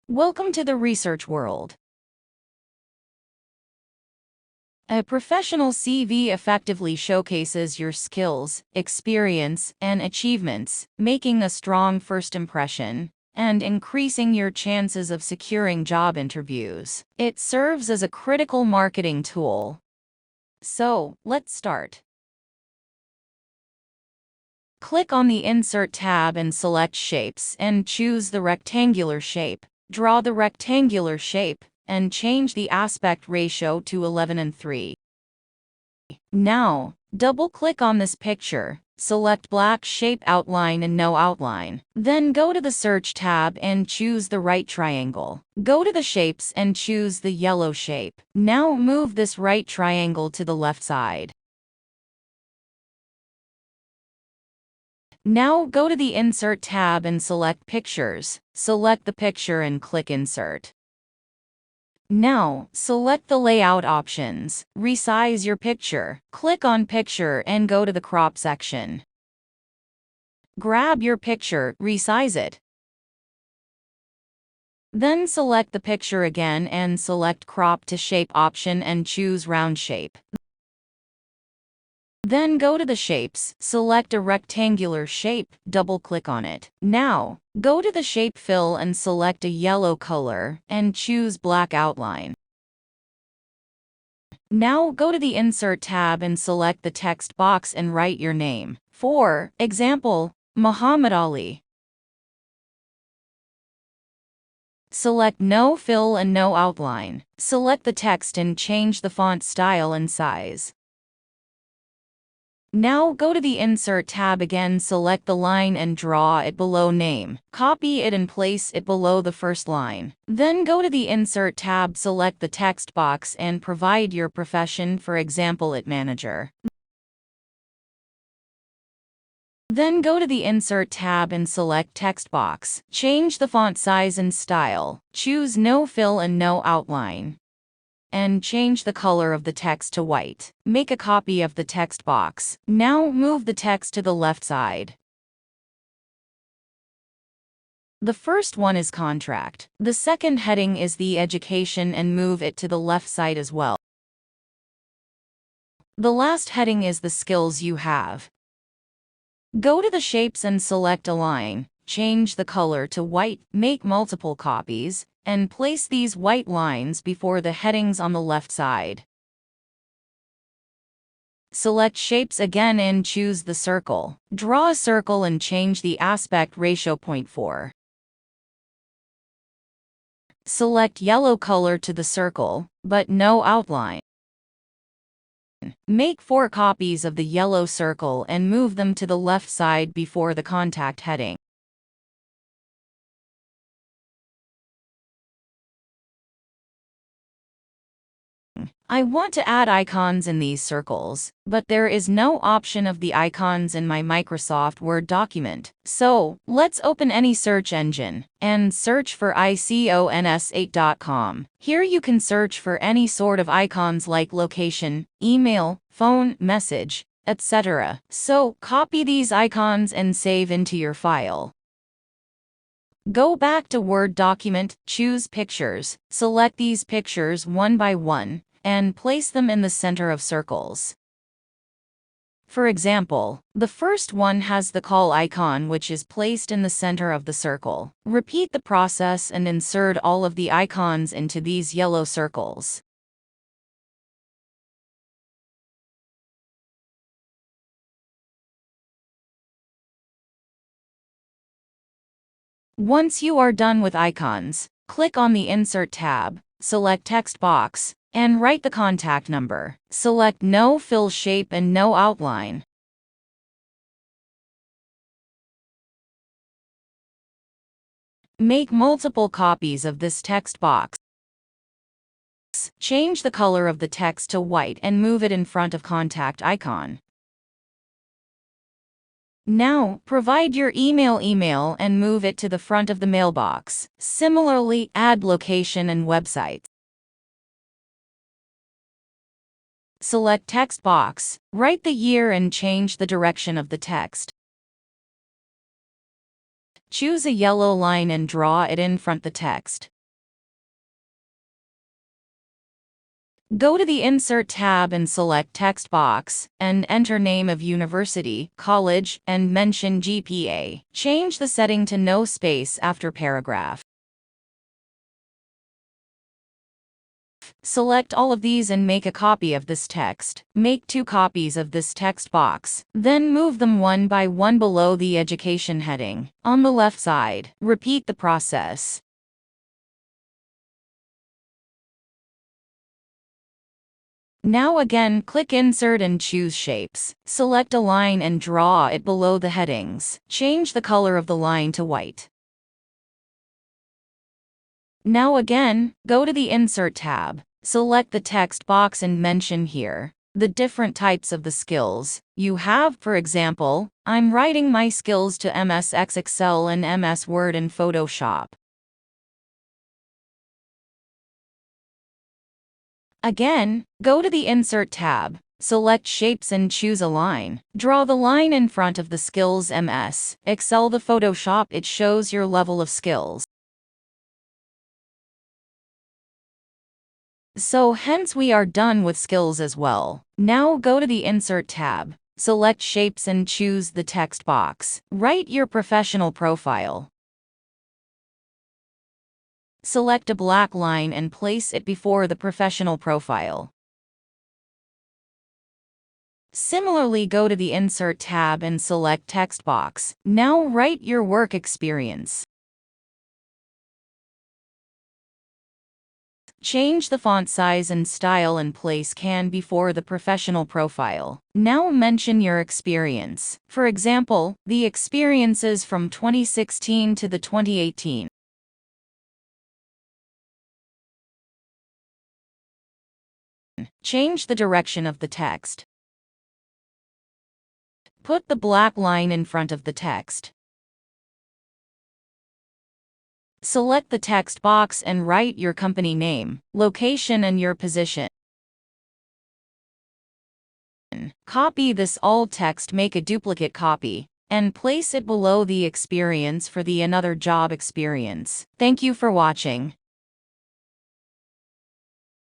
Welcome to the research world. A professional CV effectively showcases your skills, experience, and achievements, making a strong first impression and increasing your chances of securing job interviews. It serves as a critical marketing tool. So, let's start. Click on the Insert tab and select Shapes and choose the rectangular shape. Draw the rectangular shape and change the aspect ratio to 11:3. Now, double-click on this picture, select Black Shape Outline and No Outline. Then go to the Search tab and choose the right triangle. Go to the Shapes and choose the yellow shape. Now move this right triangle to the left side. Now go to the Insert tab and select Pictures. Select the picture and click Insert. Now, select the layout options. Resize your picture. Click on Picture and go to the Crop section. Grab your picture, resize it. Then select the picture again and select Crop to Shape option and choose Round Shape. Then go to the Shapes, select a rectangular shape, double-click on it. Now, go to the Shape Fill and select a yellow color, and choose Black Outline. Now go to the Insert tab and select the text box and write your name. For example, Muhammad Ali. Select No Fill and No Outline. Select the text and change the font style and size. Now go to the Insert tab again, select the line and draw it below name. Copy it and place it below the first line. Then go to the Insert tab, select the text box and provide your profession, for example at manager. Then go to the Insert tab and select Text box. Change the font size and style. Choose No Fill and No Outline. And change the color of the text to white. Make a copy of the text box. Now move the text to the left side. The first one is contract. The second heading is the education and move it to the left side as well. The last heading is the skills you have. Go to the Shapes and select Align. Change the color to white, make multiple copies, and place these white lines before the headings on the left side. Select Shapes again and choose the circle. Draw a circle and change the aspect ratio 0.4. Select yellow color to the circle, but no outline. Make 4 copies of the yellow circle and move them to the left side before the contact heading. I want to add icons in these circles, but there is no option of the icons in my Microsoft Word document. So, let's open any search engine and search for icons8.com. Here you can search for any sort of icons like location, email, phone, message, etc. So, copy these icons and save into your file. Go back to Word document, choose Pictures, select these pictures one by one, and place them in the center of circles. For example, the first one has the call icon which is placed in the center of the circle. Repeat the process and insert all of the icons into these yellow circles. Once you are done with icons, click on the Insert tab, select Text box, and write the contact number. Select No Fill Shape and No Outline. Make multiple copies of this text box. Change the color of the text to white and move it in front of contact icon. Now, provide your email and move it to the front of the mailbox. Similarly, add location and website. Select Text box, write the year and change the direction of the text. Choose a yellow line and draw it in front the text. Go to the Insert tab and select Text Box, and enter name of university, college, and mention GPA. Change the setting to no space after paragraph. Select all of these and make a copy of this text. Make 2 copies of this text box. Then move them one by one below the education heading. On the left side, repeat the process. Now again, click Insert and choose Shapes. Select a line and draw it below the headings. Change the color of the line to white. Now again, go to the Insert tab. Select the text box and mention here the different types of the skills you have. For example, I'm writing my skills to MS Excel and MS Word and Photoshop. Again, go to the Insert tab, select Shapes and choose a line. Draw the line in front of the skills MS Excel, the Photoshop. It shows your level of skills. So hence we are done with skills as well. Now go to the Insert tab, select Shapes and choose the text box. Write your professional profile. Select a black line and place it before the professional profile. Similarly, go to the Insert tab and select Text Box. Now write your work experience. Change the font size and style and place can before the professional profile. Now mention your experience. For example, the experiences from 2016 to the 2018. Change the direction of the text. Put the black line in front of the text. Select the text box and write your company name, location, and your position. Copy this all text, make a duplicate copy, and place it below the experience for the another job experience. Thank you for watching.